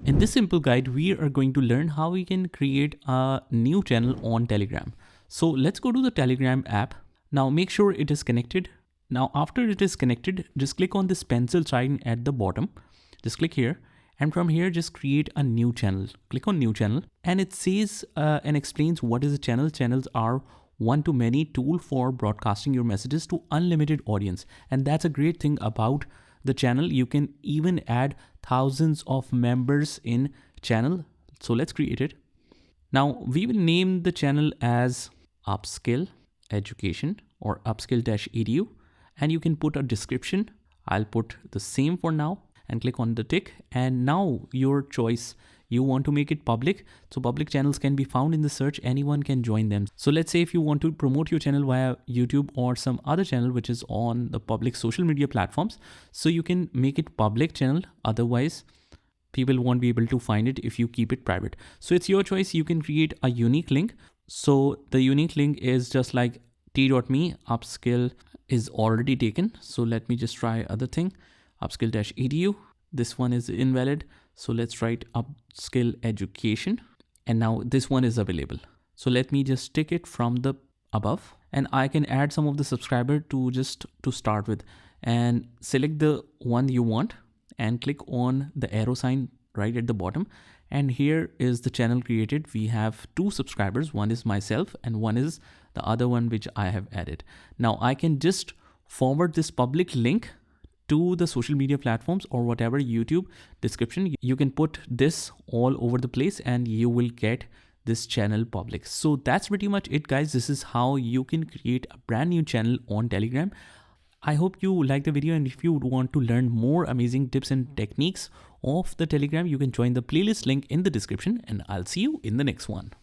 In this simple guide, we are going to learn how we can create a new channel on Telegram. So let's go to the Telegram app. Now make sure it is connected. Now after it is connected, just click on this pencil sign at the bottom. Just click here. And from here, just create a new channel. Click on new channel. And it says and explains what is a channel. Channels are one-to-many tool for broadcasting your messages to unlimited audience. And that's a great thing about the channel. You can even add thousands of members in channel. So let's create it. Now we will name the channel as Upskill-Education or Upskill-Edu, and you can put a description. I'll put the same for now and click on the tick. And now your choice, you want to make it public. So public channels can be found in the search. Anyone can join them. So let's say if you want to promote your channel via YouTube or some other channel which is on the public social media platforms, so you can make it public channel. Otherwise, people won't be able to find it if you keep it private. So it's your choice. You can create a unique link. So the unique link is just like t.me. Upskill is already taken. So let me just try other thing. Upskill-edu. This one is invalid. So let's write Upskill-Education. And now this one is available. So let me just tick it from the above, and I can add some of the subscriber to start with, and select the one you want and click on the arrow sign right at the bottom. And here is the channel created. We have 2 subscribers. One is myself and one is the other one which I have added. Now I can just forward this public link to the social media platforms or whatever YouTube description. You can put this all over the place and you will get this channel public. So that's pretty much it, guys. This is how you can create a brand new channel on Telegram. I hope you liked the video, and if you would want to learn more amazing tips and techniques of the Telegram, you can join the playlist link in the description, and I'll see you in the next one.